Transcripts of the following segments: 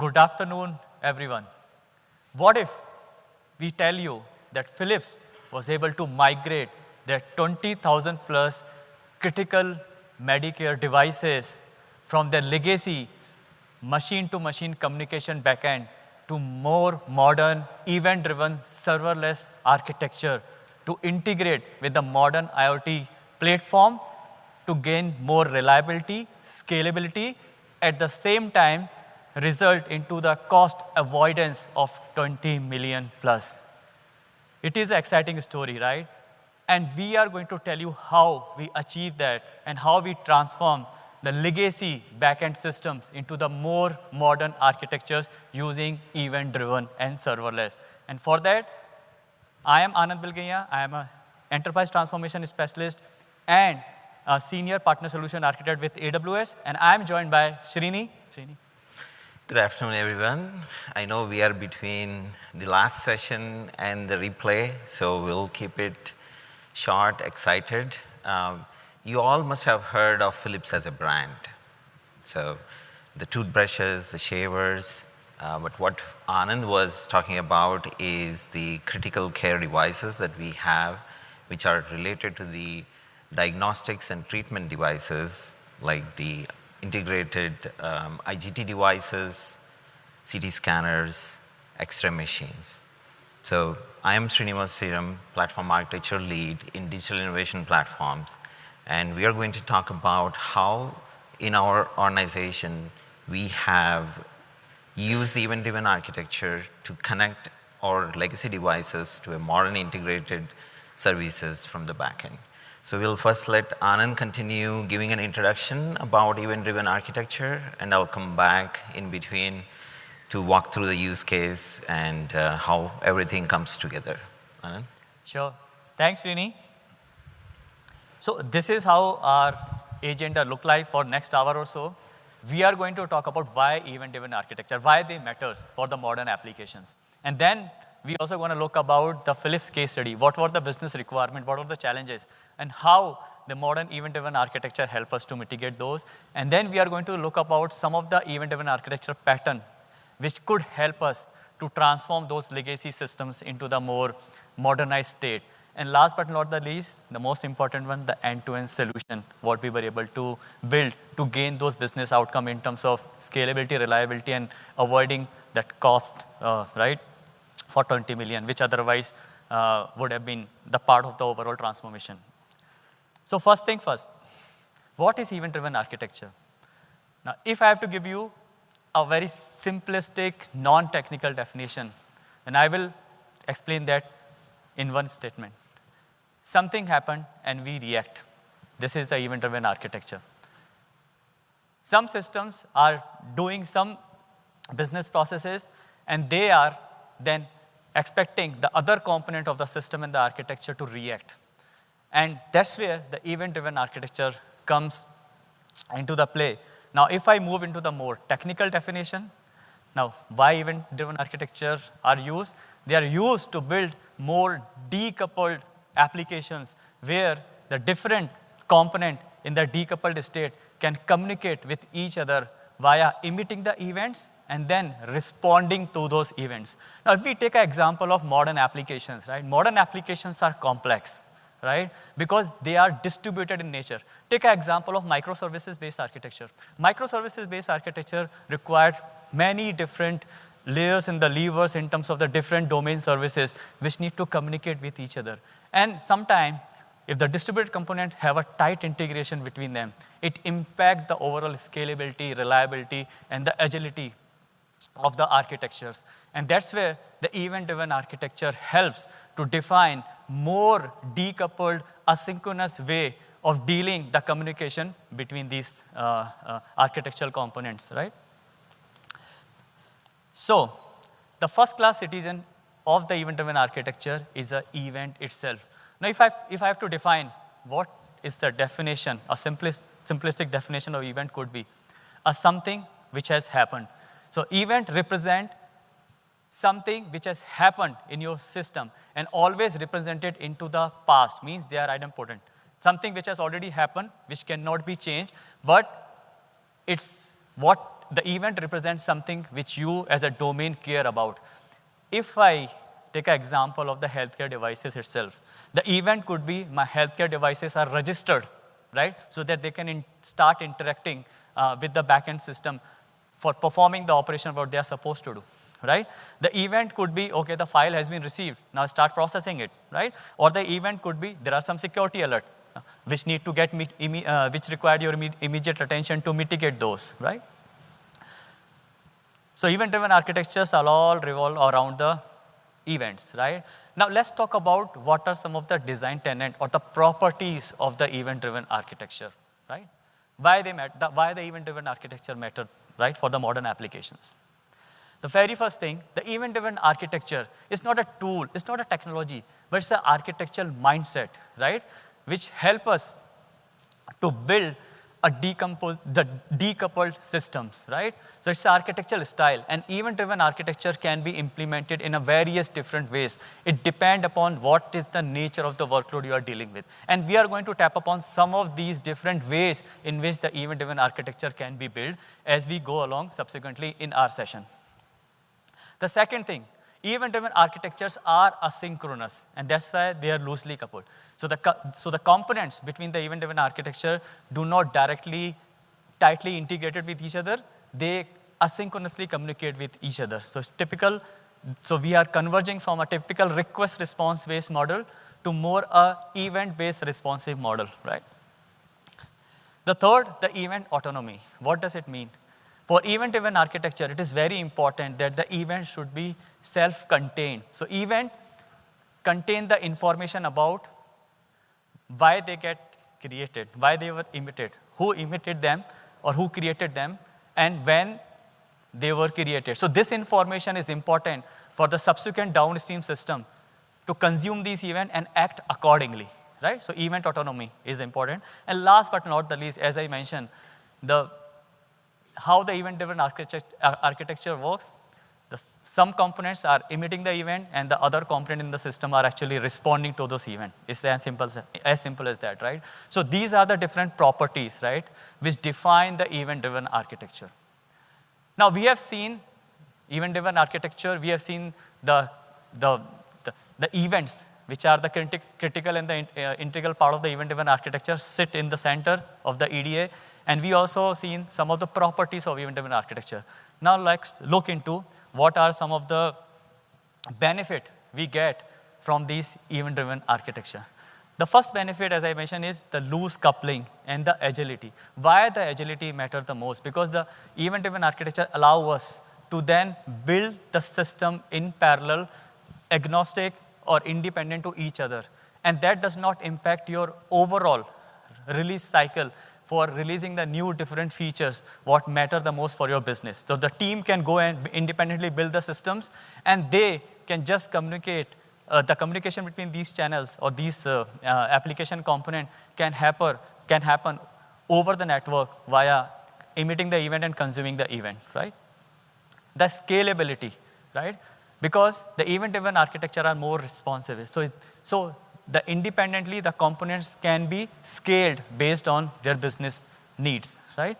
Good afternoon, everyone. What if we tell you that Philips was able to migrate their 20,000 plus critical Medicare devices from their legacy machine-to-machine communication backend to more modern, event-driven, serverless architecture to integrate with the modern IoT platform to gain more reliability, scalability, at the same time result into the cost avoidance of 20 million plus. It is an exciting story, right? And we are going to tell you how we achieve that and how we transform the legacy backend systems into the more modern architectures using event-driven and serverless. And for that, I am Anand Bilgaya. I am an enterprise transformation specialist and a senior partner solution architect with AWS. And I am joined by Srini. Good afternoon, everyone. I know we are between the last session and the replay, so we'll keep it short, excited. You all must have heard of Philips as a brand. So the toothbrushes, the shavers, but what Anand was talking about is the critical care devices that we have, which are related to the diagnostics and treatment devices like the integrated IGT devices, CT scanners, X-ray machines. So I am Srinivas Siram, Platform Architecture Lead in Digital Innovation Platforms, and we are going to talk about how in our organization we have used the event-driven architecture to connect our legacy devices to a modern integrated services from the backend. So we'll first let Anand continue giving an introduction about event-driven architecture, and I'll come back in between to walk through the use case and how everything comes together. Anand? Sure. Thanks, Srini. So this is how our agenda look like for next hour or so. We are going to talk about why event-driven architecture, why they matters for the modern applications. And then we also going to look about the Philips case study. What were the business requirements? What were the challenges? And how the modern event-driven architecture help us to mitigate those. And then we are going to look about some of the event-driven architecture pattern which could help us to transform those legacy systems into the more modernized state. And last but not the least, the most important one, the end-to-end solution, what we were able to build to gain those business outcome in terms of scalability, reliability, and avoiding that cost, right? For 20 million, which otherwise would have been the part of the overall transformation. So first thing first, what is event-driven architecture? Now, if I have to give you a very simplistic, non-technical definition, then I will explain that in one statement. Something happened and we react. This is the event-driven architecture. Some systems are doing some business processes and they are then expecting the other component of the system and the architecture to react. And that's where the event-driven architecture comes into the play. Now, if I move into the more technical definition, now why event-driven architecture are used? They are used to build more decoupled applications where the different component in the decoupled state can communicate with each other via emitting the events and then responding to those events. Now, if we take an example of modern applications, right? Modern applications are complex, right? Because they are distributed in nature. Take an example of microservices-based architecture. Microservices-based architecture required many different layers and the levers in terms of the different domain services which need to communicate with each other. And sometimes, if the distributed components have a tight integration between them, it impacts the overall scalability, reliability, and the agility of the architectures. And that's where the event-driven architecture helps to define more decoupled, asynchronous way of dealing the communication between these architectural components, right? So, the first class citizen of the event-driven architecture is the event itself. Now, if I have to define what is the definition, a simplistic definition of event could be a something which has happened. So, event represent something which has happened in your system and always represented into the past, means they are idempotent. Something which has already happened, which cannot be changed, but it's what the event represents something which you as a domain care about. If I take an example of the healthcare devices itself, the event could be my healthcare devices are registered, right? So that they can start interacting with the backend system for performing the operation what they are supposed to do, right? The event could be, okay, the file has been received, now start processing it, right? Or the event could be, there are some security alert which need to get, which require your immediate attention to mitigate those, right? So event-driven architectures all revolve around the events, right? Now let's talk about what are some of the design tenet or the properties of the event-driven architecture, right? Why the event-driven architecture matter, right, for the modern applications. The very first thing, the event-driven architecture is not a tool, it's not a technology, but it's an architectural mindset, right, which help us to build the decoupled systems, right? So it's an architectural style, and event-driven architecture can be implemented in a various different ways. It depends upon what is the nature of the workload you are dealing with. And we are going to tap upon some of these different ways in which the event-driven architecture can be built as we go along subsequently in our session. The second thing, event-driven architectures are asynchronous, and that's why they are loosely coupled. So the components between the event-driven architecture do not directly, tightly integrated with each other. They asynchronously communicate with each other. So we are converging from a typical request response-based model to more a event-based responsive model, right? The third, the event autonomy. What does it mean? For event-driven architecture, it is very important that the event should be self-contained. So event contain the information about why they get created, why they were emitted, who emitted them or who created them, and when they were created. So this information is important for the subsequent downstream system to consume these events and act accordingly, right? So event autonomy is important. And last but not the least, as I mentioned, how the event-driven architecture works. Some components are emitting the event, and the other component in the system are actually responding to those events. It's as simple as that, right? So these are the different properties, right, which define the event-driven architecture. Now we have seen event-driven architecture. We have seen the events, which are the critical and the integral part of the event-driven architecture, sit in the center of the EDA. And we also seen some of the properties of event-driven architecture. Now let's look into what are some of the benefit we get from these event-driven architecture. The first benefit, as I mentioned, is the loose coupling and the agility. Why the agility matter the most? Because the event-driven architecture allow us to then build the system in parallel, agnostic or independent to each other. And that does not impact your overall release cycle for releasing the new different features, what matter the most for your business. So the team can go and independently build the systems, and they can just communicate. The communication between these channels or these application component can happen over the network via emitting the event and consuming the event, right? The scalability, right? Because the event-driven architecture are more responsive. So independently, the components can be scaled based on their business needs, right?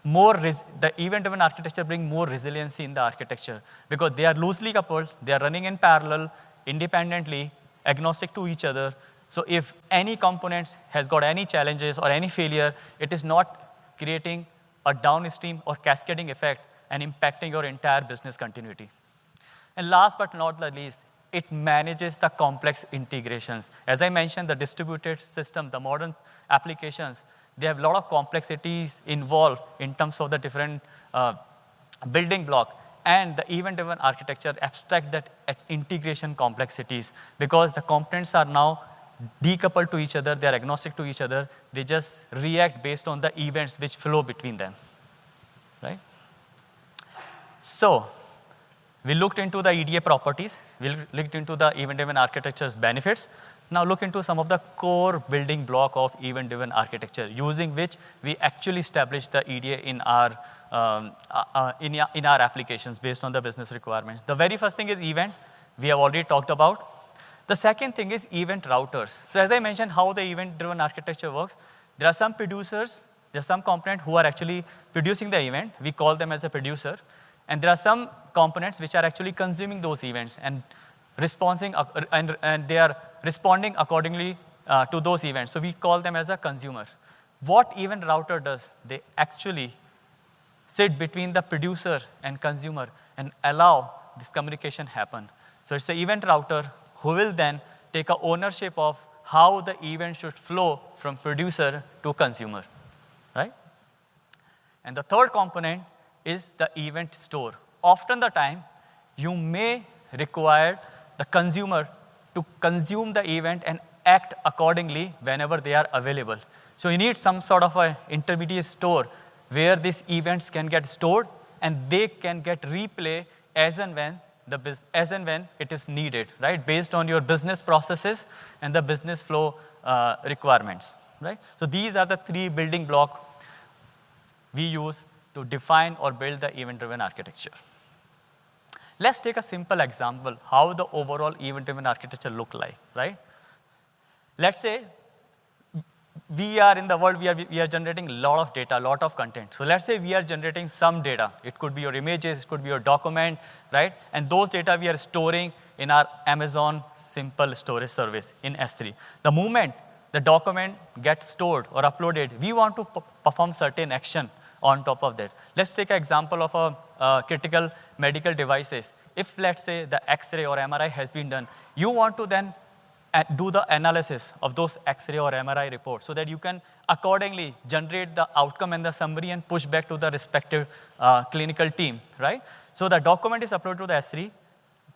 The event-driven architecture brings more resiliency in the architecture because they are loosely coupled, they are running in parallel, independently, agnostic to each other. So if any components has got any challenges or any failure, it is not creating a downstream or cascading effect and impacting your entire business continuity. And last but not the least, it manages the complex integrations. As I mentioned, the distributed system, the modern applications, they have a lot of complexities involved in terms of the different building block. And the event-driven architecture abstract that integration complexities because the components are now decoupled to each other, they are agnostic to each other, they just react based on the events which flow between them, right? So, we looked into the EDA properties, we looked into the event-driven architecture's benefits. Now look into some of the core building block of event-driven architecture, using which we actually establish the EDA in our applications based on the business requirements. The very first thing is event, we have already talked about. The second thing is event routers. So as I mentioned how the event-driven architecture works, there are some producers, There are some components who are actually producing the event. We call them as a producer. And there are some components which are actually consuming those events and and they are responding accordingly to those events. So we call them as a consumer. What event router does, they actually sit between the producer and consumer and allow this communication happen. So it's an event router who will then take a ownership of how the event should flow from producer to consumer, right? And the third component is the event store. Often the time, you may require the consumer to consume the event and act accordingly whenever they are available. So you need some sort of an intermediate store where these events can get stored and they can get replay as and when it is needed, right? Based on your business processes and the business flow requirements, right? So these are the three building blocks we use to define or build the event-driven architecture. Let's take a simple example how the overall event-driven architecture look like, right? Let's say we are in the world, we are generating a lot of data, a lot of content. So let's say we are generating some data. It could be your images, it could be your document, right? And those data we are storing in our Amazon simple storage service in S3. The moment the document gets stored or uploaded, we want to perform certain action on top of that. Let's take an example of a critical medical devices. If let's say the X-ray or MRI has been done, you want to then do the analysis of those X-ray or MRI reports so that you can accordingly generate the outcome and the summary and push back to the respective clinical team, right? So the document is uploaded to the S3.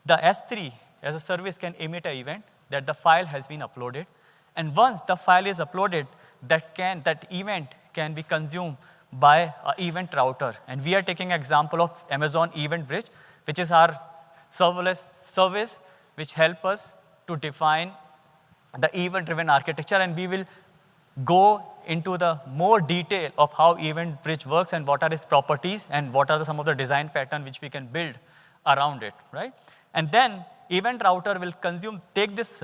The S3 as a service can emit an event that the file has been uploaded. And once the file is uploaded, that event can be consumed by an event router. And we are taking an example of Amazon Event Bridge, which is our serverless service which help us to define the event-driven architecture, and we will go into the more detail of how Event Bridge works and what are its properties and what are some of the design pattern which we can build around it, right? And then event router will take this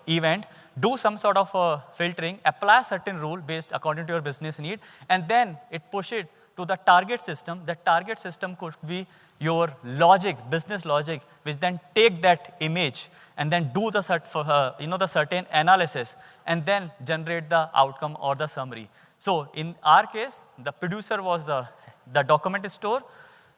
event, do some sort of filtering, apply certain rule based according to your business need, and then it push it to the target system. The target system could be your logic, business logic, which then take that image and then do the certain analysis and then generate the outcome or the summary. So in our case, the producer was the document store,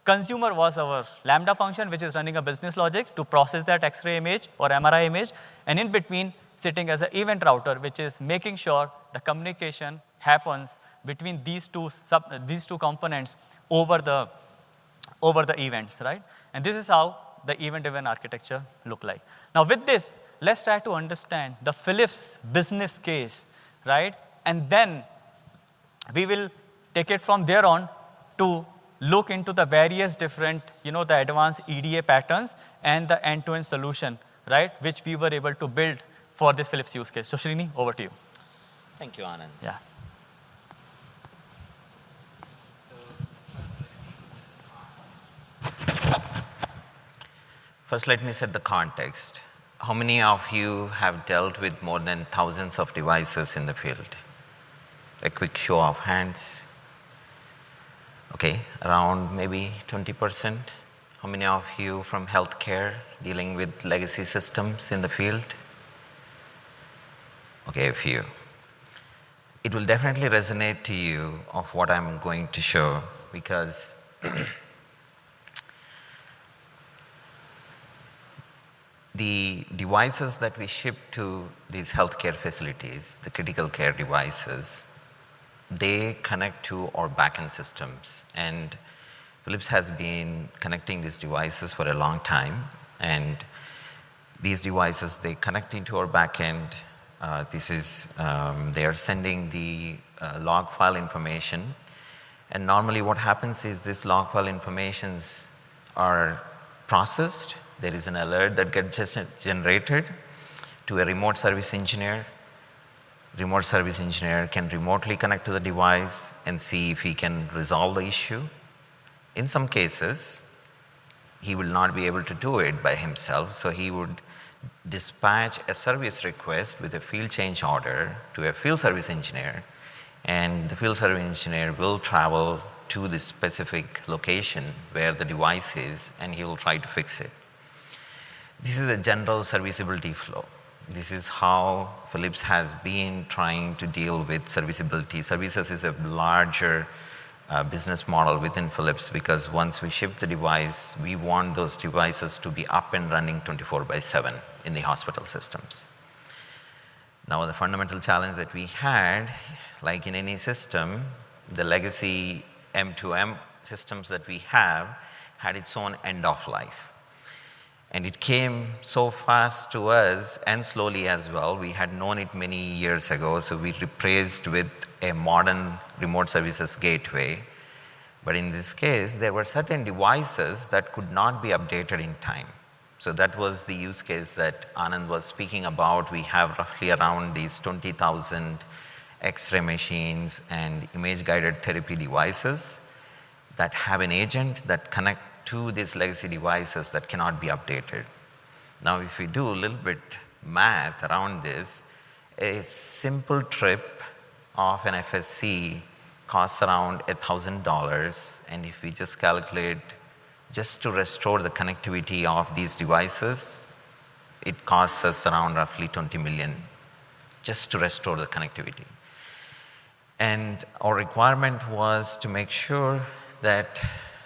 consumer was our Lambda function, which is running a business logic to process that X-ray image or MRI image, and in between sitting as an event router, which is making sure the communication happens between these two components over the events, right? And this is how the event-driven architecture look like. Now with this, let's try to understand the Philips business case, right? And then we will take it from there on to look into the various different, the advanced EDA patterns and the end-to-end solution, right? Which we were able to build for this Philips use case. So Srini, over to you. Thank you, Anand. Yeah. First, let me set the context. How many of you have dealt with more than thousands of devices in the field? A quick show of hands. Okay, around maybe 20%. How many of you from healthcare dealing with legacy systems in the field? Okay, a few. It will definitely resonate to you of what I'm going to show because the devices that we ship to these healthcare facilities, the critical care devices, they connect to our backend systems. And Philips has been connecting these devices for a long time. And these devices, they connect into our backend. They are sending the log file information. And normally what happens is this log file informations are processed. There is an alert that gets generated to a remote service engineer. Remote service engineer can remotely connect to the device and see if he can resolve the issue. In some cases, he will not be able to do it by himself, so he would dispatch a service request with a field change order to a field service engineer, and the field service engineer will travel to the specific location where the device is, and he will try to fix it. This is a general serviceability flow. This is how Philips has been trying to deal with serviceability. Services is a larger business model within Philips, because once we ship the device, we want those devices to be up and running 24/7 in the hospital systems. Now, the fundamental challenge that we had, like in any system, the legacy M2M systems that we have had its own end of life. And it came so fast to us, and slowly as well. We had known it many years ago, so we replaced with a modern remote services gateway. But in this case, there were certain devices that could not be updated in time. So that was the use case that Anand was speaking about. We have roughly around these 20,000 X-ray machines and image-guided therapy devices that have an agent that connect to these legacy devices that cannot be updated. Now, if we do a little bit math around this, a simple trip of an FSC costs around $1,000, and if we just calculate just to restore the connectivity of these devices, it costs us around roughly $20 million just to restore the connectivity. And our requirement was to make sure that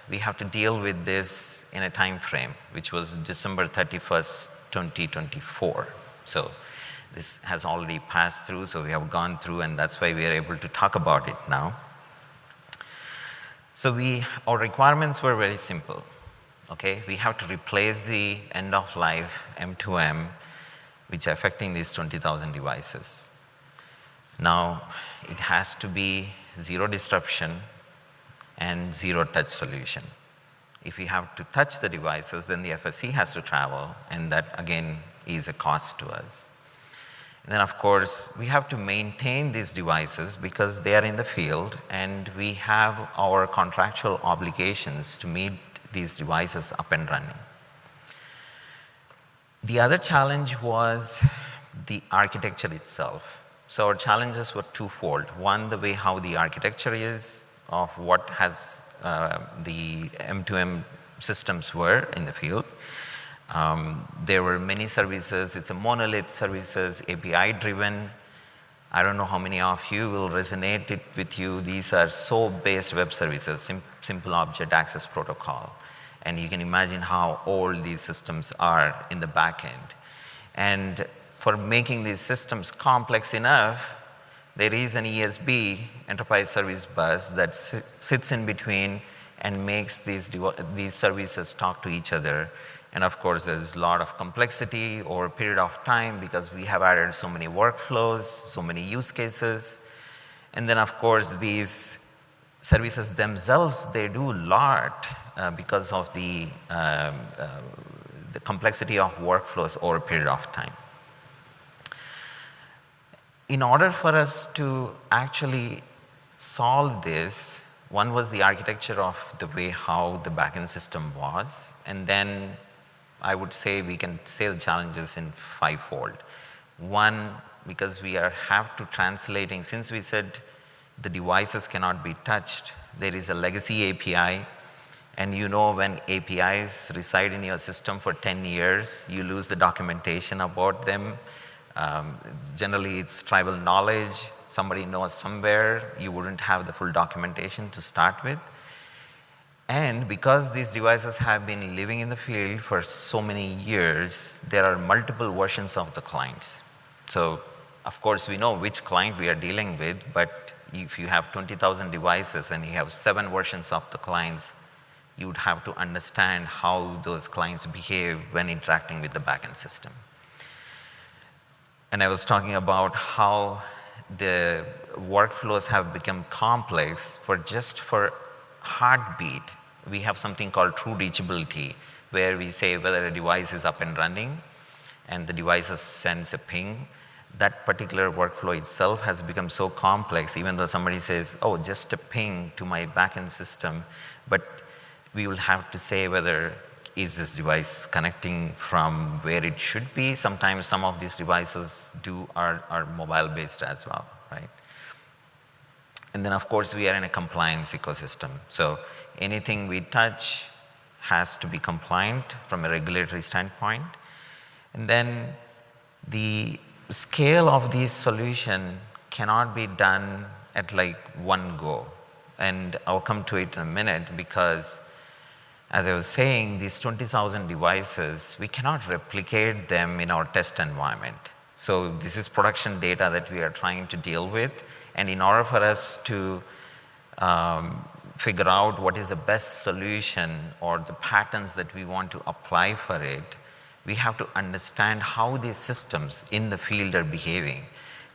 we have to deal with this in a time frame, which was December 31st, 2024. So this has already passed through, so we have gone through, and that's why we are able to talk about it now. So our requirements were very simple. Okay, we have to replace the end of life M2M, which are affecting these 20,000 devices. Now, it has to be zero disruption and zero touch solution. If you have to touch the devices, then the FSC has to travel, and that again is a cost to us. And then of course, we have to maintain these devices because they are in the field, and we have our contractual obligations to meet these devices up and running. The other challenge was the architecture itself. So our challenges were twofold. One, the way how the architecture is of what has the M2M systems were in the field. There were many services. It's a monolith services, API driven. I don't know how many of you will resonate it with you. These are SOAP-based web services, simple object access protocol. And you can imagine how old these systems are in the back end. And for making these systems complex enough, there is an ESB, Enterprise Service Bus, that sits in between and makes these services talk to each other. And of course, there's a lot of complexity over a period of time because we have added so many workflows, so many use cases. And then of course, these services themselves, they do a lot because of the complexity of workflows over a period of time. In order for us to actually solve this, one was the architecture of the way how the backend system was, and then I would say we can say the challenges in fivefold. One, because we have to translating, since we said the devices cannot be touched, there is a legacy API, and you know when APIs reside in your system for 10 years, you lose the documentation about them. Generally, it's tribal knowledge. Somebody knows somewhere. You wouldn't have the full documentation to start with. And because these devices have been living in the field for so many years, there are multiple versions of the clients. So, of course, we know which client we are dealing with, but if you have 20,000 devices and you have 7 versions of the clients, you would have to understand how those clients behave when interacting with the backend system. And I was talking about how the workflows have become complex for heartbeat. We have something called true reachability, where we say whether a device is up and running and the device sends a ping. That particular workflow itself has become so complex, even though somebody says, oh, just a ping to my backend system, but we will have to say whether is this device connecting from where it should be. Sometimes some of these devices are mobile based as well, right? And then of course we are in a compliance ecosystem. So anything we touch has to be compliant from a regulatory standpoint. And then the scale of these solution cannot be done at like one go. And I'll come to it in a minute, because as I was saying, these 20,000 devices, we cannot replicate them in our test environment. So this is production data that we are trying to deal with. And in order for us to figure out what is the best solution or the patterns that we want to apply for it, we have to understand how these systems in the field are behaving.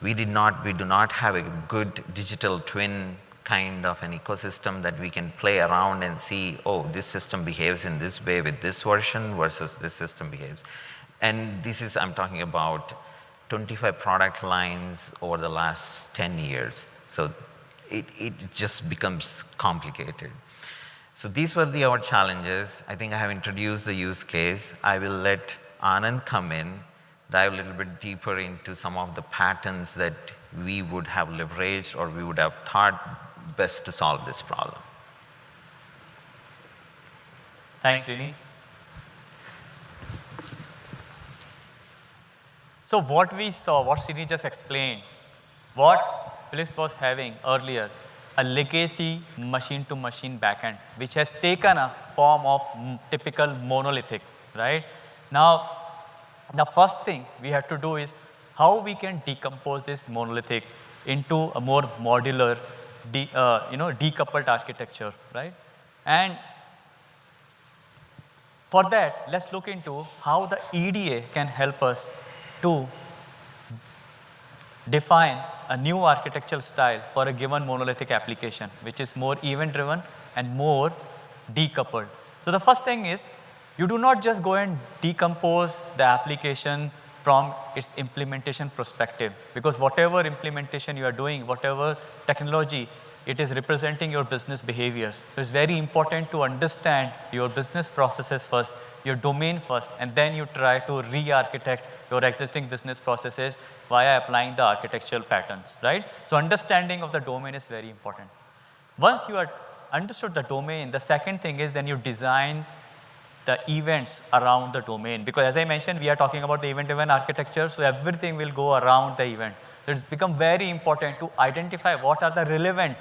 We do not have a good digital twin kind of an ecosystem that we can play around and see, oh, this system behaves in this way with this version versus this system behaves. And this is, I'm talking about 25 product lines over the last 10 years. So it just becomes complicated. So these were our challenges. I think I have introduced the use case. I will let Anand come in, dive a little bit deeper into some of the patterns that we would have leveraged or we would have thought best to solve this problem. Thanks, Srini. So what we saw, what Srini just explained, what Philips was having earlier, a legacy machine-to-machine backend, which has taken a form of typical monolithic, right? Now, the first thing we have to do is how we can decompose this monolithic into a more modular, decoupled architecture, right? And for that, let's look into how the EDA can help us to define a new architectural style for a given monolithic application, which is more event-driven and more decoupled. So the first thing is, you do not just go and decompose the application from its implementation perspective, because whatever implementation you are doing, whatever technology, it is representing your business behaviors. So it's very important to understand your business processes first, your domain first, and then you try to re-architect your existing business processes via applying the architectural patterns, right? So understanding of the domain is very important. Once you are understood the domain, the second thing is then you design the events around the domain, because as I mentioned, we are talking about the event-driven architecture, so everything will go around the events. So it's become very important to identify what are the relevant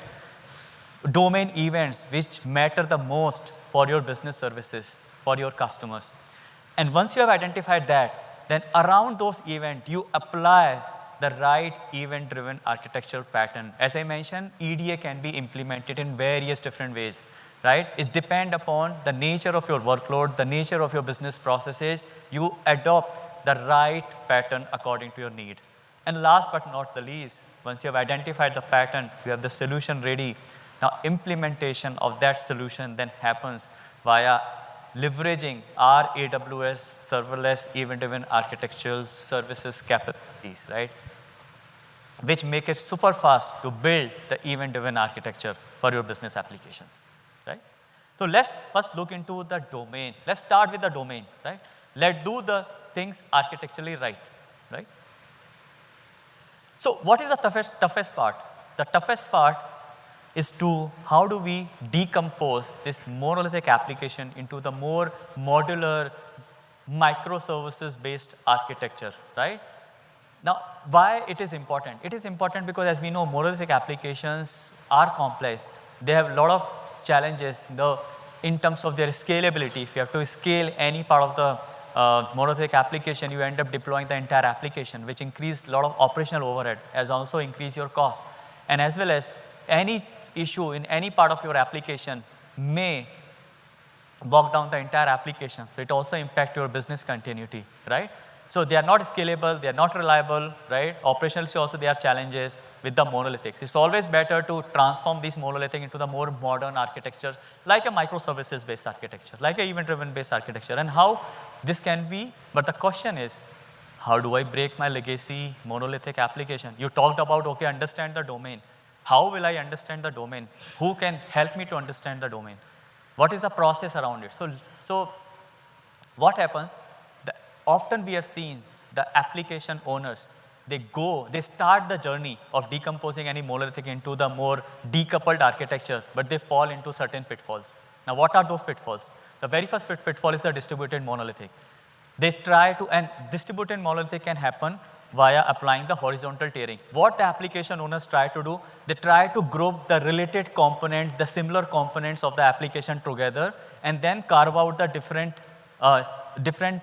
domain events which matter the most for your business services, for your customers. And once you have identified that, then around those events, you apply the right event-driven architectural pattern. As I mentioned, EDA can be implemented in various different ways, right? It depends upon the nature of your workload, the nature of your business processes. You adopt the right pattern according to your need. And last but not the least, once you have identified the pattern, you have the solution ready. Now implementation of that solution then happens via leveraging our AWS serverless event-driven architectural services capabilities, right? Which make it super fast to build the event-driven architecture for your business applications, right? So let's first look into the domain. Let's start with the domain, right? Let's do the things architecturally right, right? So what is the toughest part? The toughest part is to how do we decompose this monolithic application into the more modular microservices based architecture, right? Now, why it is important? It is important because as we know, monolithic applications are complex. They have a lot of challenges in terms of their scalability. If you have to scale any part of the monolithic application, you end up deploying the entire application, which increase a lot of operational overhead, as also increase your cost. And as well as any issue in any part of your application may bog down the entire application. So it also impact your business continuity, right? So they are not scalable, they are not reliable, right? Operationally also there are challenges with the monolithics. It's always better to transform these monolithic into the more modern architecture, like a microservices based architecture, like a event-driven based architecture. And how this can be, but the question is, how do I break my legacy monolithic application? You talked about, okay, understand the domain. How will I understand the domain? Who can help me to understand the domain? What is the process around it? So what happens? Often we have seen the application owners, they start the journey of decomposing any monolithic into the more decoupled architectures, but they fall into certain pitfalls. Now, what are those pitfalls? The very first pitfall is the distributed monolithic. They try to, and distributed monolithic can happen via applying the horizontal tiering. What the application owners try to do, they try to group the related components, the similar components of the application together, and then carve out the different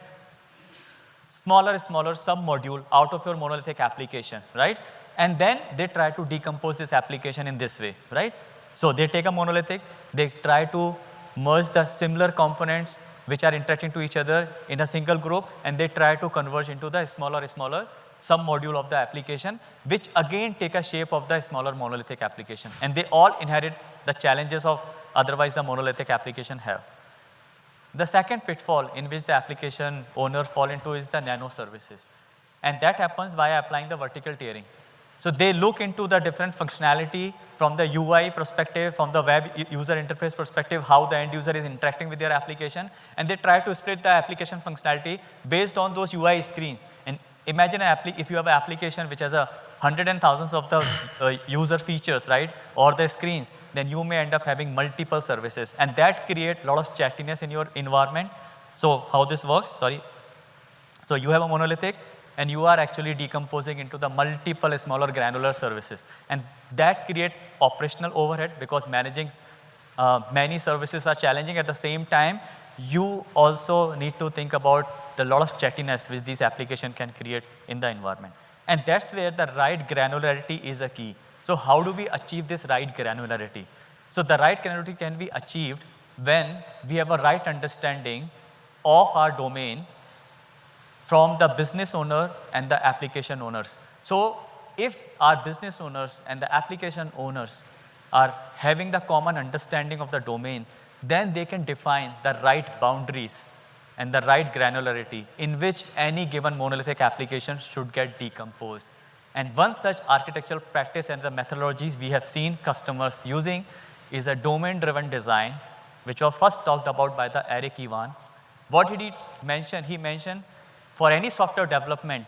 smaller sub-module out of your monolithic application, right? And then they try to decompose this application in this way, right? So they take a monolithic, they try to merge the similar components which are interacting to each other in a single group, and they try to converge into the smaller sub-module of the application, which again take a shape of the smaller monolithic application. And they all inherit the challenges of otherwise the monolithic application have. The second pitfall in which the application owner fall into is the nano services. And that happens via applying the vertical tiering. So they look into the different functionality from the UI perspective, from the web user interface perspective, how the end user is interacting with their application, and they try to split the application functionality based on those UI screens. And imagine if you have an application which has hundreds and thousands of the user features, right, or the screens, then you may end up having multiple services, and that create a lot of chattiness in your environment. So how this works, So you have a monolithic, and you are actually decomposing into the multiple smaller granular services. And that create operational overhead because managing many services are challenging. At the same time, you also need to think about the lot of chattiness which these applications can create in the environment. And that's where the right granularity is a key. So how do we achieve this right granularity? So the right granularity can be achieved when we have a right understanding of our domain from the business owner and the application owners. So if our business owners and the application owners are having the common understanding of the domain, then they can define the right boundaries and the right granularity in which any given monolithic application should get decomposed. And one such architectural practice and the methodologies we have seen customers using is a domain-driven design, which was first talked about by the Eric Ivan. What did he mention? He mentioned for any software development,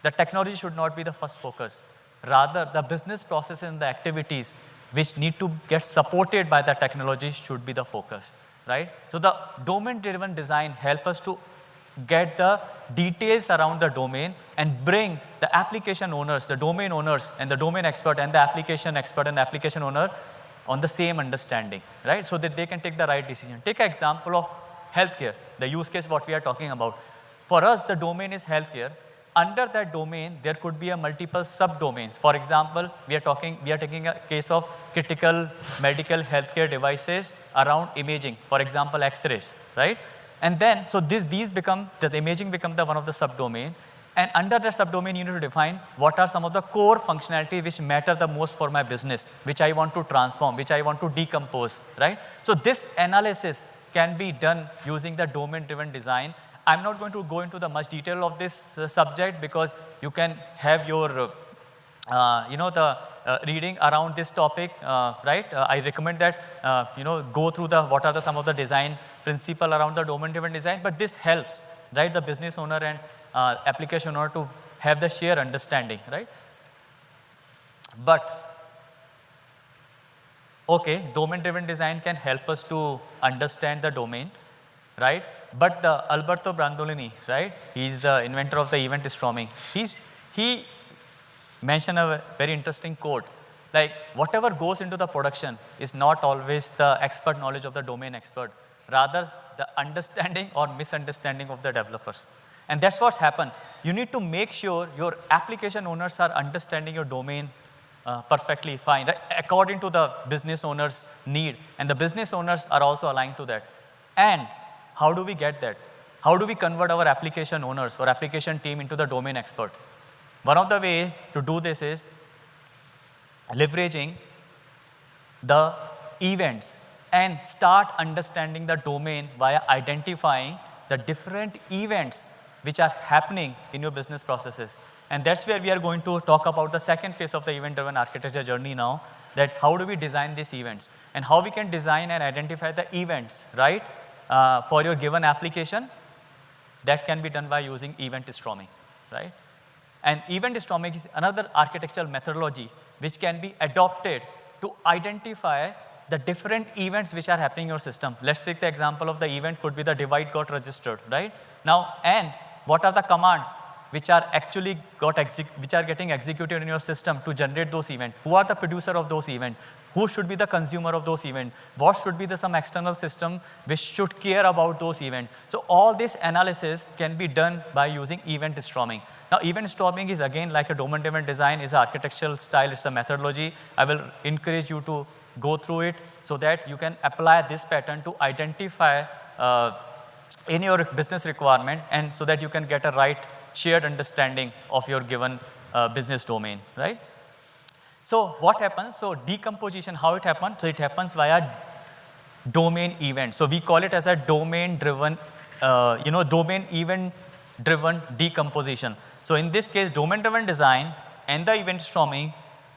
the technology should not be the first focus. Rather, the business processes and the activities which need to get supported by the technology should be the focus, right? So the domain-driven design helps us to get the details around the domain and bring the application owners, the domain owners, and the domain expert and the application expert and the application owner on the same understanding, right? So that they can take the right decision. Take an example of healthcare, the use case what we are talking about. For us, the domain is healthcare. Under that domain, there could be a multiple subdomains. For example, we are taking a case of critical medical healthcare devices around imaging. For example, X-rays, right? And then, so the imaging become the one of the subdomain. And under that subdomain, you need to define what are some of the core functionality which matter the most for my business, which I want to transform, which I want to decompose, right? So this analysis can be done using the domain-driven design. I'm not going to go into the much detail of this subject because you can have your, reading around this topic, right? I recommend that, go through what are some of the design principle around the domain-driven design, but this helps, right? The business owner and application owner to have the shared understanding, right? But, okay, domain-driven design can help us to understand the domain, right? But the Alberto Brandolini, right? He's the inventor of the EventStorming. He mentioned a very interesting quote, like whatever goes into the production is not always the expert knowledge of the domain expert, rather the understanding or misunderstanding of the developers. And that's what's happened. You need to make sure your application owners are understanding your domain perfectly fine, right? According to the business owner's need. And the business owners are also aligned to that. And how do we get that? How do we convert our application owners or application team into the domain expert? One of the ways to do this is leveraging the events and start understanding the domain via identifying the different events which are happening in your business processes. And that's where we are going to talk about the second phase of the event-driven architecture journey now, that how do we design these events and how we can design and identify the events, right? For your given application, that can be done by using EventStorming, right? And EventStorming is another architectural methodology which can be adopted to identify the different events which are happening in your system. Let's take the example of the event could be the device got registered, right? Now, and what are the commands which are actually which are getting executed in your system to generate those events? Who are the producer of those events? Who should be the consumer of those events? What should be the some external system which should care about those events? So all this analysis can be done by using EventStorming. Now, EventStorming is again like a domain-driven design, is an architectural style, it's a methodology. I will encourage you to go through it so that you can apply this pattern to identify in your business requirement, and so that you can get a right shared understanding of your given business domain, right? So what happens? So decomposition, how it happens? So it happens via domain event. So we call it as a domain-driven, domain event-driven decomposition. So in this case, domain-driven design and the EventStorming,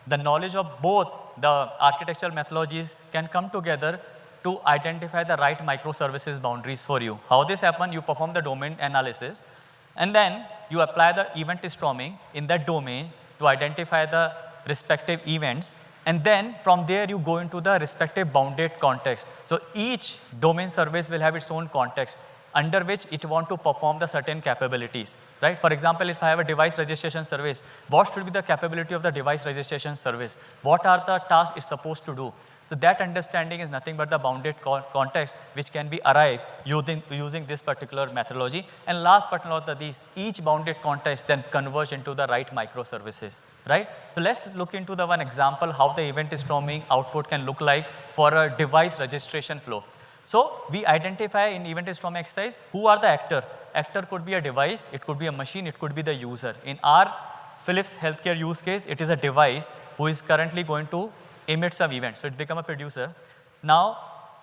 the knowledge of both the architectural methodologies can come together to identify the right microservices boundaries for you. How this happens? You perform the domain analysis, and then you apply the EventStorming in that domain to identify the respective events, and then from there you go into the respective bounded context. So each domain service will have its own context under which it want to perform the certain capabilities, right? For example, if I have a device registration service, what should be the capability of the device registration service? What are the tasks it's supposed to do? So that understanding is nothing but the bounded context which can be arrived using this particular methodology. And last but not the least, each bounded context then converge into the right microservices, right? So let's look into the one example how the EventStorming output can look like for a device registration flow. So we identify in EventStorming exercise who are the actor. Actor could be a device, it could be a machine, it could be the user. In our Philips healthcare use case, it is a device who is currently going to emit some event. So it become a producer. Now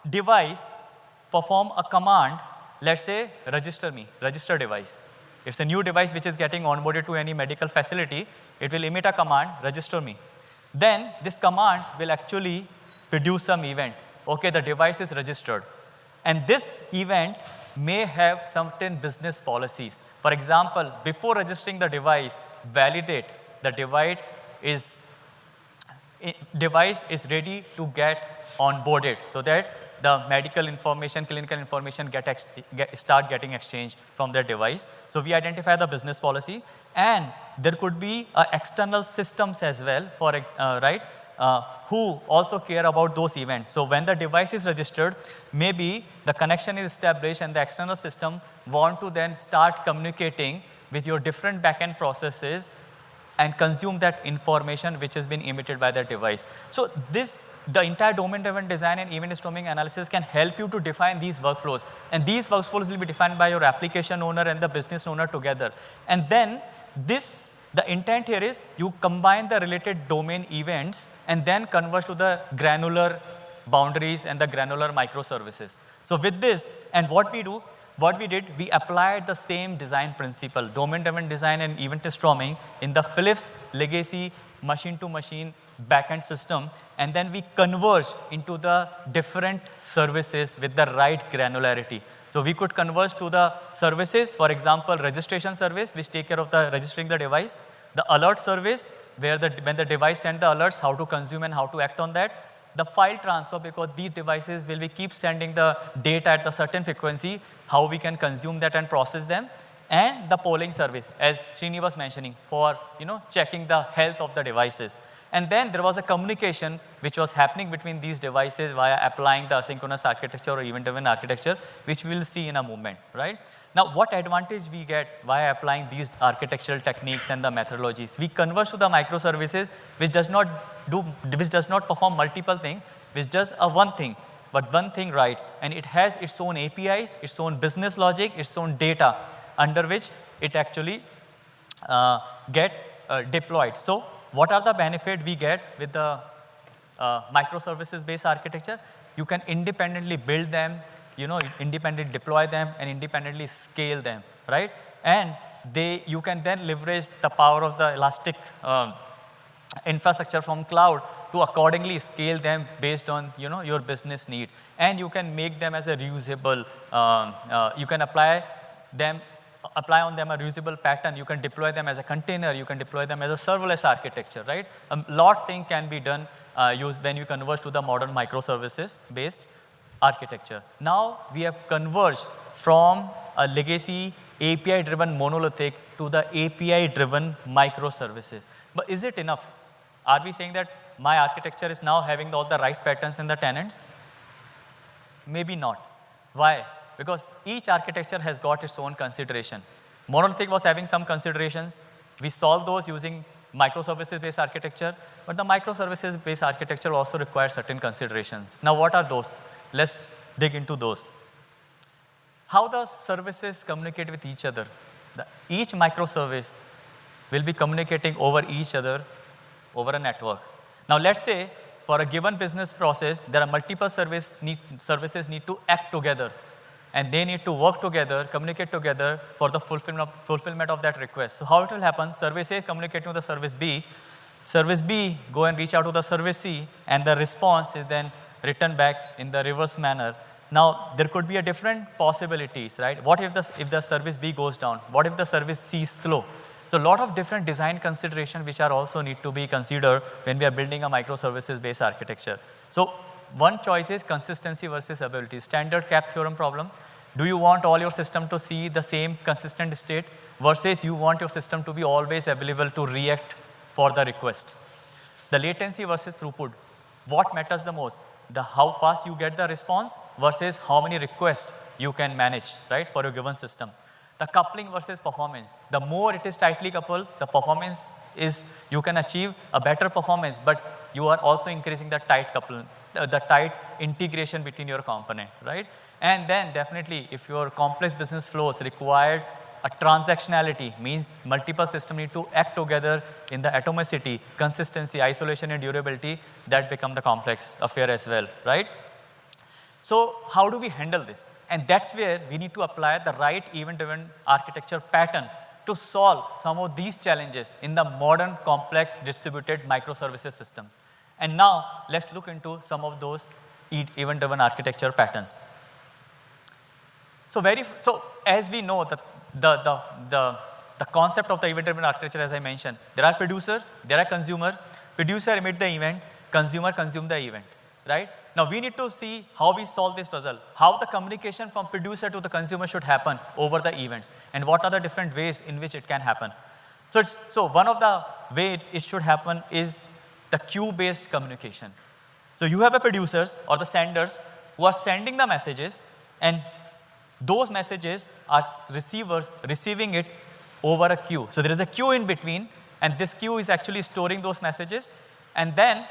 device perform a command, let's say register me, register device. It's a new device which is getting onboarded to any medical facility. It will emit a command, register me. Then this command will actually produce some event. Okay, the device is registered. And this event may have certain business policies. For example, before registering the device, validate the device is ready to get onboarded so that the medical information, clinical information start getting exchanged from that device. So we identify the business policy, and there could be external systems as well for who also care about those events. So when the device is registered, maybe the connection is established and the external system want to then start communicating with your different backend processes and consume that information which has been emitted by that device. So the entire domain-driven design and EventStorming analysis can help you to define these workflows. And these workflows will be defined by your application owner and the business owner together. And then the intent here is you combine the related domain events and then converge to the granular boundaries and the granular microservices. So with this, and what we did, we applied the same design principle, domain-driven design and EventStorming in the Philips legacy machine-to-machine backend system, and then we converged into the different services with the right granularity. So we could converge to the services, for example, registration service, which take care of the registering the device, the alert service, where when the device sends the alerts, how to consume and how to act on that, the file transfer, because these devices will keep sending the data at a certain frequency, how we can consume that and process them, and the polling service, as Srini was mentioning, for checking the health of the devices. And then there was a communication which was happening between these devices via applying the asynchronous architecture or event-driven architecture, which we will see in a moment, right? Now, what advantage we get via applying these architectural techniques and the methodologies? We converge to the microservices, which does not perform multiple things, which does one thing, but one thing right, and it has its own APIs, its own business logic, its own data, under which it actually get deployed. So what are the benefits we get with the microservices-based architecture? You can independently build them, independently deploy them, and independently scale them, right? And you can then leverage the power of the elastic infrastructure from cloud to accordingly scale them based on your business need. And you can make them as a reusable, you can apply them apply on them a reusable pattern. You can deploy them as a container. You can deploy them as a serverless architecture, right? A lot thing can be done used when you converge to the modern microservices based architecture. Now we have converged from a legacy API driven monolithic to the API driven microservices. But is it enough? Are we saying that my architecture is now having all the right patterns in the tenants? Maybe not. Why? Because each architecture has got its own consideration. Monolithic was having some considerations. We solved those using microservices-based architecture, but the microservices-based architecture also requires certain considerations. Now, what are those? Let's dig into those. How the services communicate with each other. Each microservice will be communicating over each other over a network. Now, let's say for a given business process, there are multiple services need to act together, and they need to work together, communicate together for the fulfillment of that request. So how it will happen? Service A communicating with the service B go and reach out to the service C, and the response is then returned back in the reverse manner. Now there could be a different possibilities, right? What if the service B goes down? What if the service C is slow? So a lot of different design considerations which are also need to be considered when we are building a microservices based architecture. So one choice is consistency versus ability. Standard cap theorem problem. Do you want all your system to see the same consistent state versus you want your system to be always available to react for the request? The latency versus throughput. What matters the most? The how fast you get the response versus how many requests you can manage, right, for your given system. The coupling versus performance. The more it is tightly coupled, the performance is, you can achieve a better performance, but you are also increasing the tight couple, the tight integration between your component, right? And then definitely if your complex business flows required a transactionality, means multiple systems need to act together in the atomicity, consistency, isolation and durability, that become the complex affair as well, right? So how do we handle this? And that's where we need to apply the right event-driven architecture pattern to solve some of these challenges in the modern complex distributed microservices systems. And now let's look into some of those event-driven architecture patterns. So as we know that the concept of the event-driven architecture, as I mentioned, there are producer, there are consumer. Producer emit the event, consumer consume the event, right? Now we need to see how we solve this puzzle, how the communication from producer to the consumer should happen over the events, and what are the different ways in which it can happen. So one of the way it should happen is the queue-based communication. So you have a producers or the senders who are sending the messages, and those messages are receivers receiving it over a queue. So there is a queue in between, and this queue is actually storing those messages, and then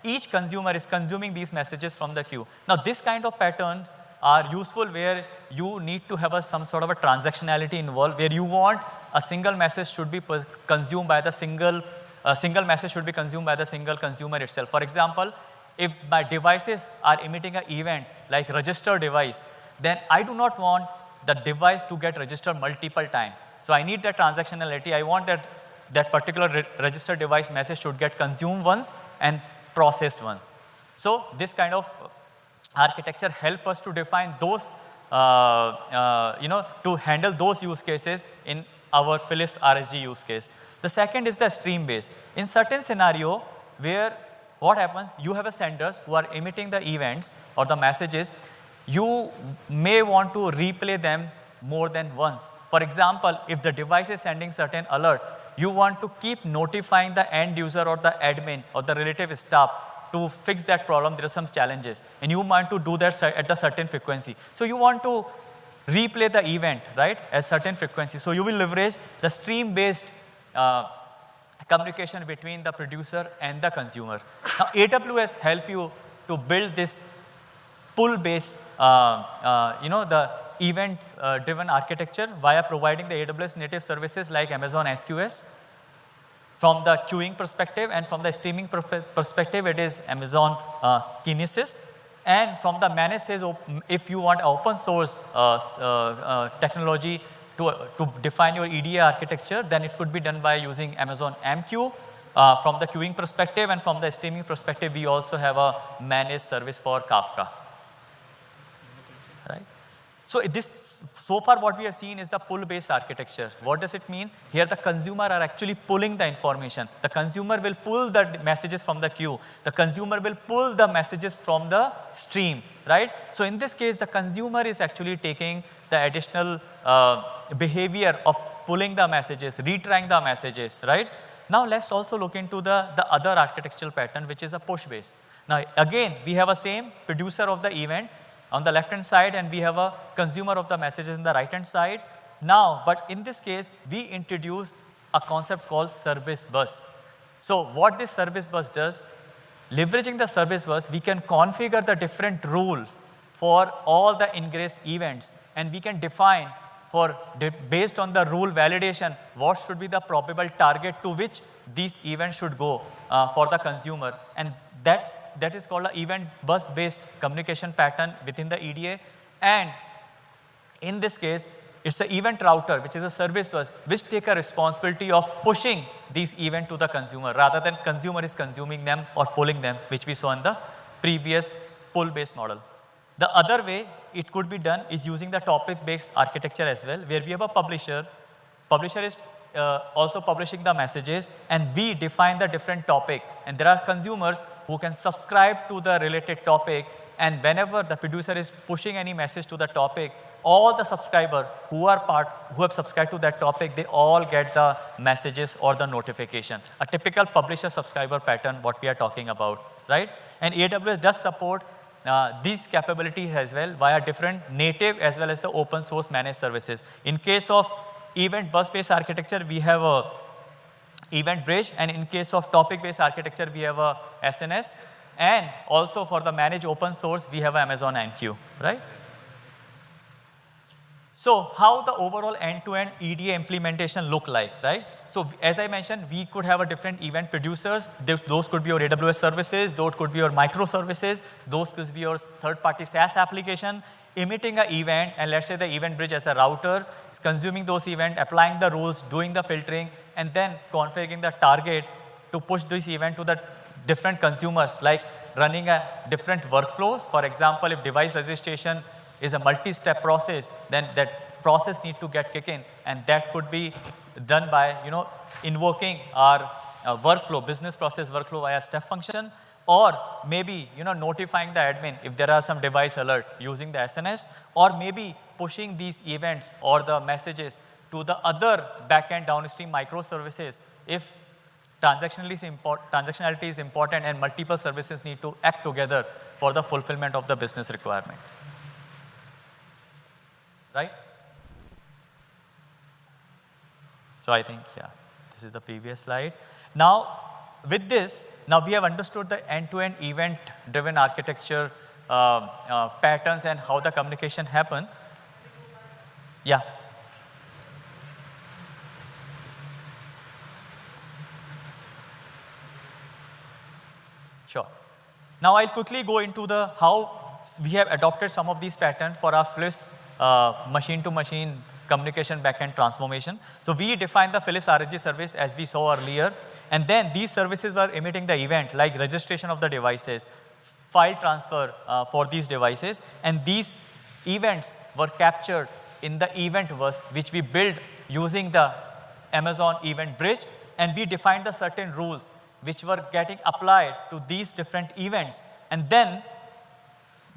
each consumer is consuming these messages from the queue. Now this kind of patterns are useful where you need to have some sort of a transactionality involved, where you want a single message should be consumed by the single message should be consumed by the single consumer itself. For example, if my devices are emitting an event like register device, then I do not want the device to get registered multiple times. So I need that transactionality. I want that particular registered device message should get consumed once and processed once. So this kind of architecture help us to define those, to handle those use cases in our Philips RSG use case. The second is the stream based. In certain scenario where what happens, you have a senders who are emitting the events or the messages, you may want to replay them more than once. For example, if the device is sending certain alert, you want to keep notifying the end user or the admin or the relative staff to fix that problem. There are some challenges, and you want to do that at a certain frequency. So you want to replay the event, right, at certain frequency. So you will leverage the stream-based communication between the producer and the consumer. Now AWS help you to build this pull-based, the event-driven architecture via providing the AWS native services like Amazon SQS. From the queuing perspective and from the streaming perspective, it is Amazon Kinesis. And from the managed sales, if you want open source technology to define your EDA architecture, then it could be done by using Amazon MQ. From the queuing perspective and from the streaming perspective, we also have a managed service for Kafka. Right? So so far what we have seen is the pull-based architecture. What does it mean? Here the consumer are actually pulling the information. The consumer will pull the messages from the queue. The consumer will pull the messages from the stream, right? So in this case, the consumer is actually taking the additional behavior of pulling the messages, retrying the messages, right? Now let's also look into the other architectural pattern, which is a push-based. Now again, we have a same producer of the event on the left hand side, and we have a consumer of the messages in the right hand side. Now, but in this case, we introduce a concept called service bus. So what this service bus does, leveraging the service bus, we can configure the different rules for all the ingress events, and we can define based on the rule validation, what should be the probable target to which these events should go for the consumer. And that is called an event bus based communication pattern within the EDA. And in this case, it's an event router, which is a service bus, which take a responsibility of pushing these events to the consumer rather than consumer is consuming them or pulling them, which we saw in the previous pull based model. The other way it could be done is using the topic based architecture as well, where we have a publisher. Publisher is also publishing the messages, and we define the different topic, and there are consumers who can subscribe to the related topic, and whenever the producer is pushing any message to the topic, all the subscriber who have subscribed to that topic, they all get the messages or the notification. A typical publisher subscriber pattern what we are talking about, right? And AWS does support these capabilities as well via different native as well as the open source managed services. In case of event bus based architecture, we have a event bridge, and in case of topic based architecture, we have a SNS, and also for the managed open source, we have Amazon NQ, right? So how the overall end-to-end EDA implementation look like, right? So as I mentioned, we could have a different event producers. Those could be your AWS services, those could be your microservices, those could be your third-party SaaS application, emitting an event, and let's say the event bridge as a router, is consuming those events, applying the rules, doing the filtering, and then configuring the target to push this event to the different consumers, like running a different workflows. For example, if device registration is a multi-step process, then that process need to get kicked in, and that could be done by invoking our workflow, business process workflow via step function, or maybe notifying the admin if there are some device alert using the SNS, or maybe pushing these events or the messages to the other backend downstream microservices if transactionality is important and multiple services need to act together for the fulfillment of the business requirement. Right? So I think, yeah, this is the previous slide. Now, with this, now we have understood the end-to-end event-driven architecture patterns and how the communication happen. Yeah. Sure. Now I'll quickly go into the how we have adopted some of these patterns for our Phyllis machine-to-machine communication backend transformation. So we defined the Phyllis RSG service as we saw earlier, and then these services were emitting the event like registration of the devices, file transfer for these devices, and these events were captured in the event bus which we built using the Amazon event bridge, and we defined the certain rules which were getting applied to these different events, and then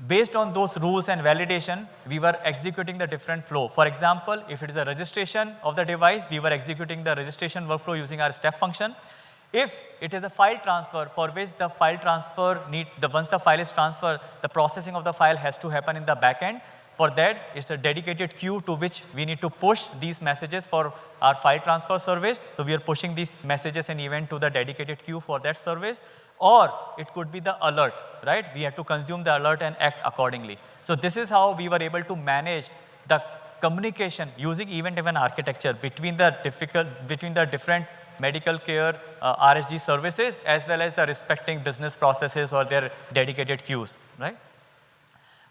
based on those rules and validation, we were executing the different flow. For example, if it is a registration of the device, we were executing the registration workflow using our step function. If it is a file transfer for which the file transfer once the file is transferred, the processing of the file has to happen in the backend. For that, it's a dedicated queue to which we need to push these messages for our file transfer service. So we are pushing these messages and event to the dedicated queue for that service. Or it could be the alert, right? We have to consume the alert and act accordingly. So this is how we were able to manage the communication using event-driven architecture between the different medical care RSG services as well as the respecting business processes or their dedicated queues, right?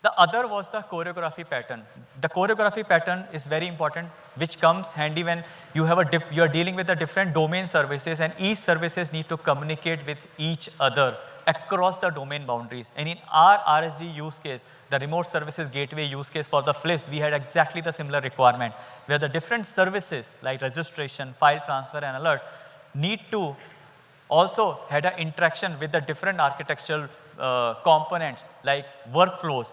The other was the choreography pattern. The choreography pattern is very important, which comes handy when you are dealing with the different domain services, and each services need to communicate with each other across the domain boundaries. And in our RSG use case, the remote services gateway use case for the flips, we had exactly the similar requirement, where the different services like registration, file transfer, and alert need to also had an interaction with the different architectural components like workflows,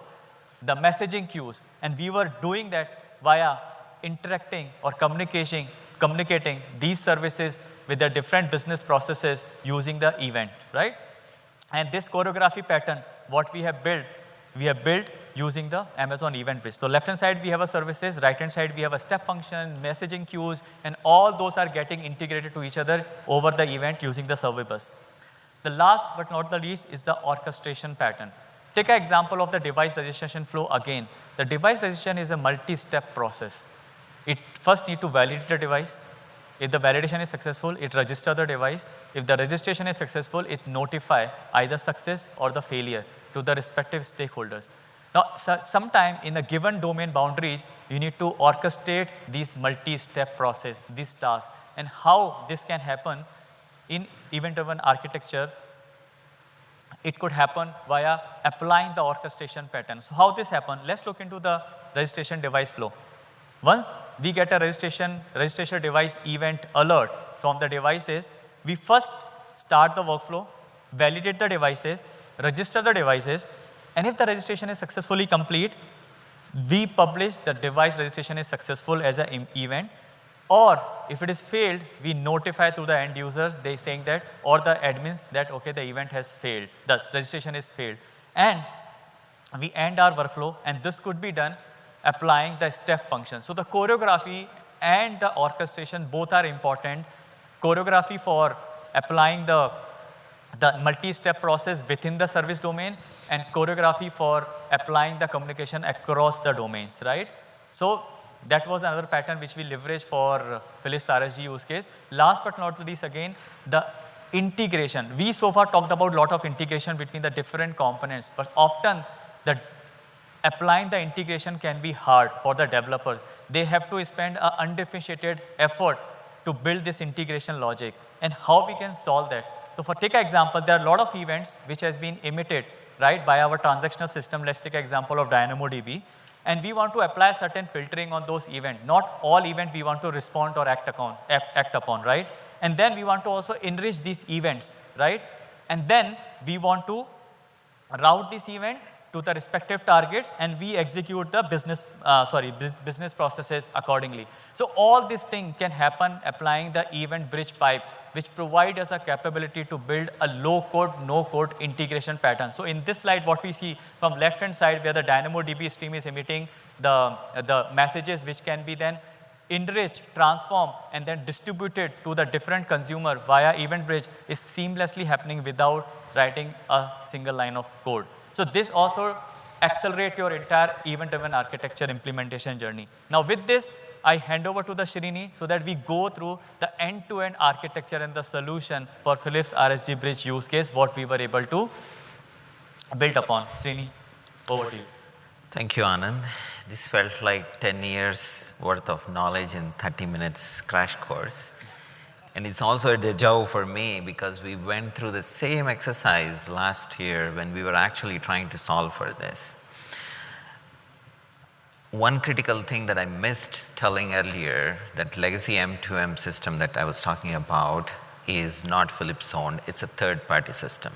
the messaging queues, and we were doing that via interacting or communicating these services with the different business processes using the event, right? And this choreography pattern, what we have built using the Amazon Event Bridge. So left hand side we have a services, right hand side we have a step function, messaging queues, and all those are getting integrated to each other over the event using the survey bus. The last but not the least is the orchestration pattern. Take an example of the device registration flow again. The device registration is a multi-step process. It first need to validate the device. If the validation is successful, it registers the device. If the registration is successful, it notify either success or the failure to the respective stakeholders. Now, sometime in a given domain boundaries, you need to orchestrate these multi-step process, these tasks, and how this can happen in event-driven architecture. It could happen via applying the orchestration pattern. So how this happen? Let's look into the registration device flow. Once we get a registration device event alert from the devices, we first start the workflow, validate the devices, register the devices, and if the registration is successfully complete, we publish the device registration is successful as an event, or if it is failed, we notify to the end users, they saying that, or the admins that, okay, the event has failed, the registration is failed. And we end our workflow, and this could be done applying the step function. So the choreography and the orchestration both are important. Choreography for applying the multi-step process within the service domain, and choreography for applying the communication across the domains, right? So that was another pattern which we leverage for Philips RSG use case. Last but not least, again, the integration. We so far talked about a lot of integration between the different components, but often the applying the integration can be hard for the developer. They have to spend an undifferentiated effort to build this integration logic, and how we can solve that. So for take an example, there are a lot of events which has been emitted, right, by our transactional system. Let's take an example of DynamoDB, and we want to apply certain filtering on those events. Not all events we want to respond or act upon, right? And then we want to also enrich these events, right? And then we want to route this event to the respective targets, and we execute the business processes accordingly. So all this thing can happen applying the event bridge pipe, which provide us a capability to build a low code, no code integration pattern. So in this slide, what we see from left hand side, where the DynamoDB stream is emitting the messages which can be then enriched, transformed, and then distributed to the different consumer via event bridge, is seamlessly happening without writing a single line of code. So this also accelerate your entire event-driven architecture implementation journey. Now with this, I hand over to the Srini so that we go through the end-to-end architecture and the solution for Philips RSG Bridge use case, what we were able to build upon. Srini, over to you. Thank you, Anand. This felt like 10 years worth of knowledge in 30 minutes crash course. And it's also a deja vu for me, because we went through the same exercise last year when we were actually trying to solve for this. One critical thing that I missed telling earlier, that legacy M2M system that I was talking about is not Philips owned, it's a third-party system.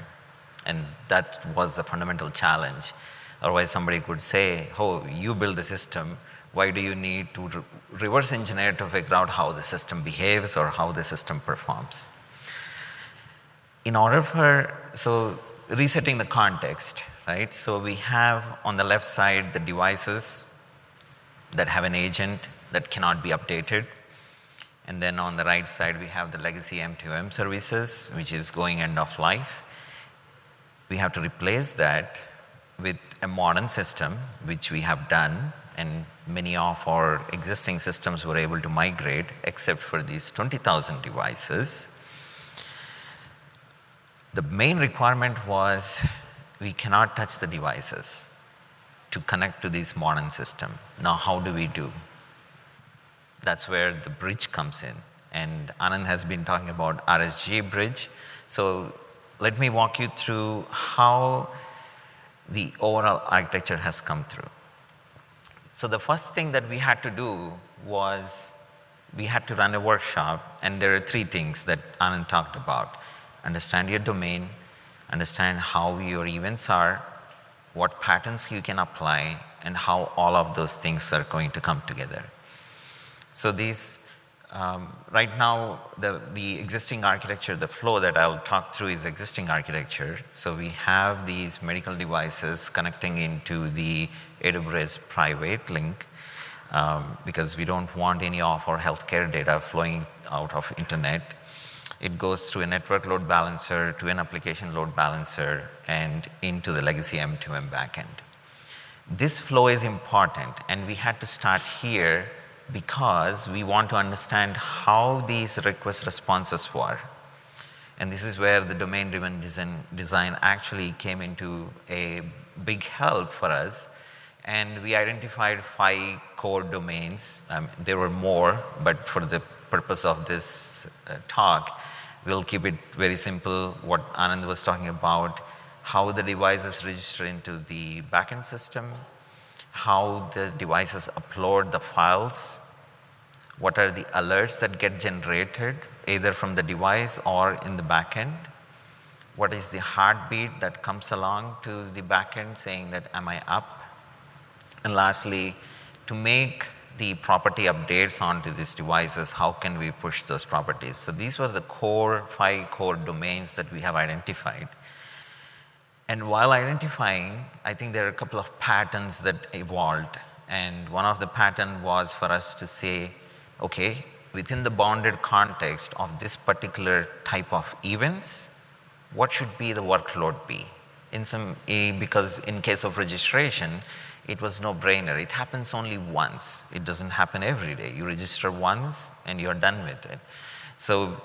And that was the fundamental challenge. Otherwise somebody could say, oh, you build the system, why do you need to reverse engineer to figure out how the system behaves or how the system performs? In order for, so resetting the context, right? So we have on the left side the devices that have an agent that cannot be updated. And then on the right side, we have the legacy M2M services, which is going end of life. We have to replace that with a modern system, which we have done, and many of our existing systems were able to migrate, except for these 20,000 devices. The main requirement was we cannot touch the devices to connect to this modern system. Now, how do we do? That's where the bridge comes in. And Anand has been talking about RSG bridge. So let me walk you through how the overall architecture has come through. So the first thing that we had to do was we had to run a workshop, and there are three things that Anand talked about. Understand your domain, understand how your events are, what patterns you can apply, and how all of those things are going to come together. So these, right now, the existing architecture, the flow that I'll talk through is existing architecture. So we have these medical devices connecting into the AWS private link, because we don't want any of our healthcare data flowing out of internet. It goes through a network load balancer to an application load balancer and into the legacy M2M backend. This flow is important, and we had to start here because we want to understand how these request responses were. And this is where the domain-driven design actually came into a big help for us. And we identified 5 core domains. There were more, but for the purpose of this talk, we'll keep it very simple. What Anand was talking about, how the devices register into the backend system, how the devices upload the files, what are the alerts that get generated either from the device or in the backend, what is the heartbeat that comes along to the backend saying that am I up, and lastly, to make the property updates onto these devices, how can we push those properties? So these were the 5 core domains that we have identified. And while identifying, I think there are a couple of patterns that evolved. And one of the pattern was for us to say, okay, within the bounded context of this particular type of events, what should be the workload be? Because in case of registration, it was no brainer. It happens only once. It doesn't happen every day. You register once and you're done with it. So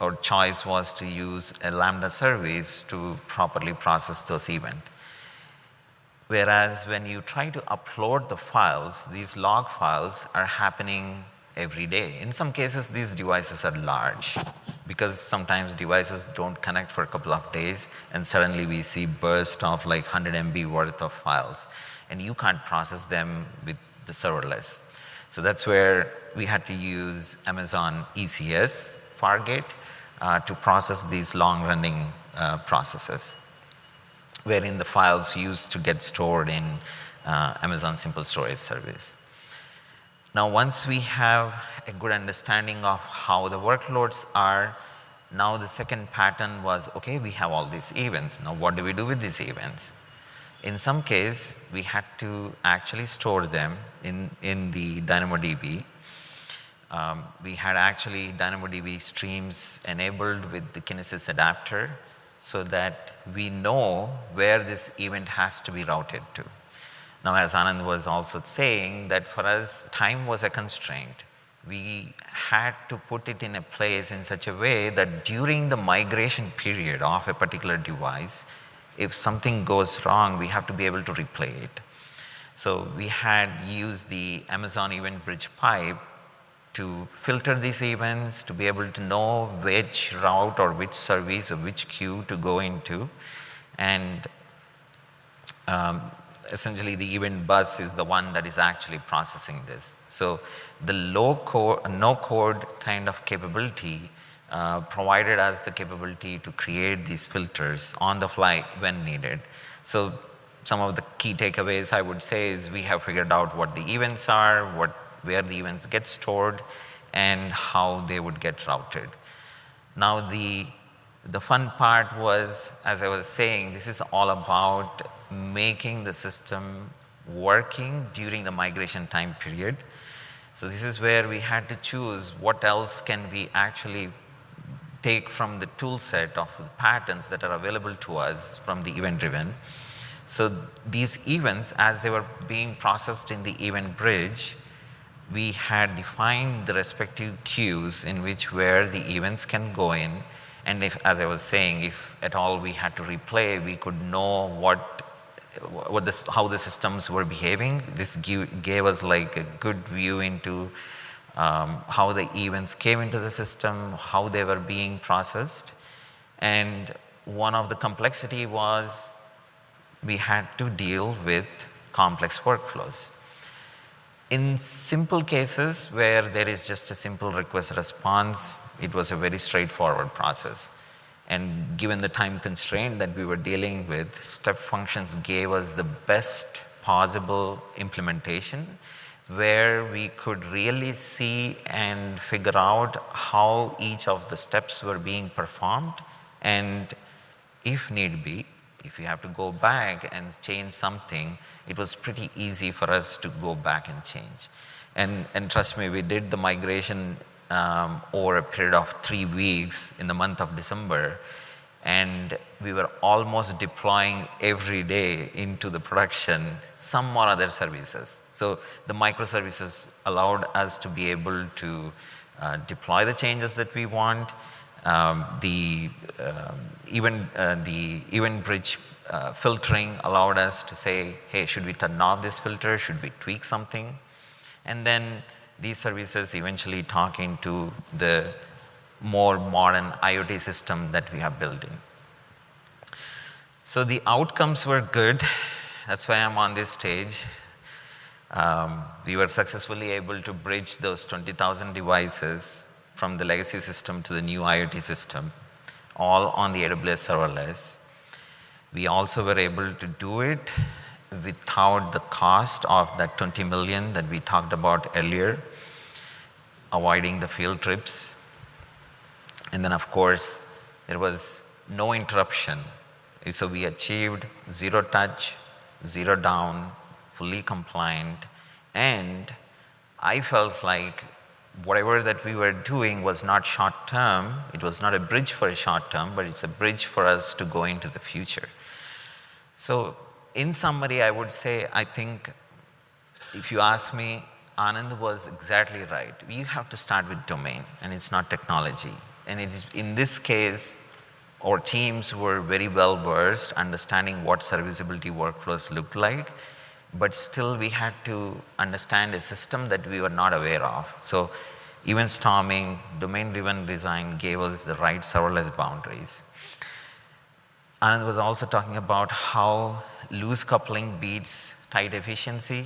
our choice was to use a Lambda service to properly process those events. Whereas when you try to upload the files, these log files are happening every day. In some cases, these devices are large because sometimes devices don't connect for a couple of days and suddenly we see burst of like 100 MB worth of files, and you can't process them with the serverless. So that's where we had to use Amazon ECS Fargate to process these long-running processes, wherein the files used to get stored in Amazon Simple Storage Service. Now, once we have a good understanding of how the workloads are, now the second pattern was, okay, we have all these events. Now, what do we do with these events? In some case, we had to actually store them in the DynamoDB. We had actually DynamoDB streams enabled with the Kinesis adapter so that we know where this event has to be routed to. Now, as Anand was also saying, that for us, time was a constraint. We had to put it in a place in such a way that during the migration period of a particular device, if something goes wrong, we have to be able to replay it. So we had used the Amazon Event Bridge pipe to filter these events, to be able to know which route or which service or which queue to go into. And essentially the event bus is the one that is actually processing this. So the no code kind of capability provided us the capability to create these filters on the fly when needed. So some of the key takeaways I would say is we have figured out what the events are, where the events get stored, and how they would get routed. Now the fun part was, as I was saying, this is all about making the system working during the migration time period. So this is where we had to choose what else can we actually take from the tool set of the patterns that are available to us from the event-driven. So these events, as they were being processed in the event bridge, we had defined the respective queues in which where the events can go in. And if, as I was saying, if at all we had to replay, we could know how the systems were behaving. This gave us like a good view into how the events came into the system, how they were being processed. And one of the complexity was we had to deal with complex workflows. In simple cases where there is just a simple request response, it was a very straightforward process. And given the time constraint that we were dealing with, step functions gave us the best possible implementation where we could really see and figure out how each of the steps were being performed, and if need be, if you have to go back and change something, it was pretty easy for us to go back and change. And trust me, we did the migration over a period of 3 weeks in the month of December, and we were almost deploying every day into the production some or other services. So the microservices allowed us to be able to deploy the changes that we want. The event bridge filtering allowed us to say, hey, should we turn off this filter? Should we tweak something? And then these services eventually talk into the more modern IoT system that we have built in. So the outcomes were good. That's why I'm on this stage. We were successfully able to bridge those 20,000 devices from the legacy system to the new IoT system, all on the AWS serverless. We also were able to do it without the cost of that 20 million that we talked about earlier, avoiding the field trips. And then of course, there was no interruption. So we achieved zero touch, zero down, fully compliant, and I felt like whatever that we were doing was not short term. It was not a bridge for a short term, but it's a bridge for us to go into the future. So in summary, I would say, I think if you ask me, Anand was exactly right. We have to start with domain, and it's not technology. And it is, in this case, our teams were very well versed understanding what serviceability workflows look like, but still we had to understand a system that we were not aware of. So EventStorming, domain-driven design gave us the right serverless boundaries. Anand was also talking about how loose coupling beats tight efficiency.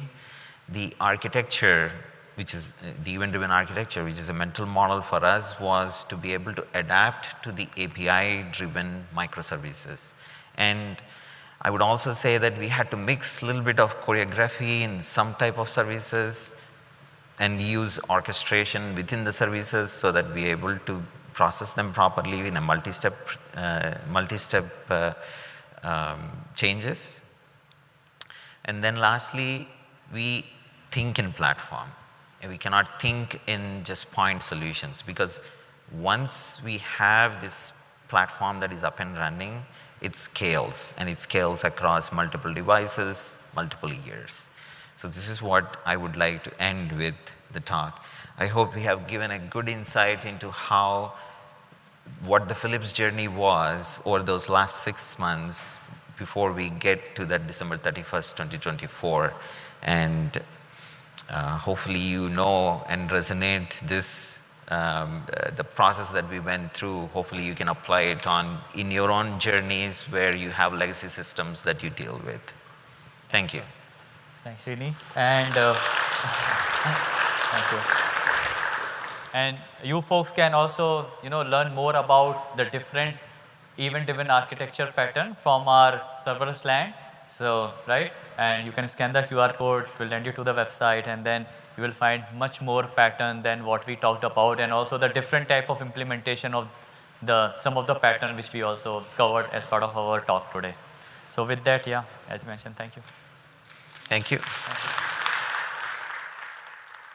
The architecture, which is the event-driven architecture, which is a mental model for us, was to be able to adapt to the API-driven microservices. And I would also say that we had to mix a little bit of choreography in some type of services and use orchestration within the services so that we are able to process them properly in a multi-step changes. And then lastly, we think in platform. And we cannot think in just point solutions, because once we have this platform that is up and running, it scales, and it scales across multiple devices, multiple years. So this is what I would like to end with the talk. I hope we have given a good insight into what the Philips journey was over those last 6 months before we get to that December 31st, 2024. And hopefully you know and resonate this, the process that we went through. Hopefully you can apply it in your own journeys where you have legacy systems that you deal with. Thank you. Thanks, Srini. And thank you. And you folks can also, learn more about the different event-driven architecture pattern from our serverless land. So, right, and you can scan the QR code, it will send you to the website, and then you will find much more pattern than what we talked about, and also the different type of implementation of some of the pattern which we also covered as part of our talk today. So with that, yeah, as mentioned, thank you. Thank you. Thank you.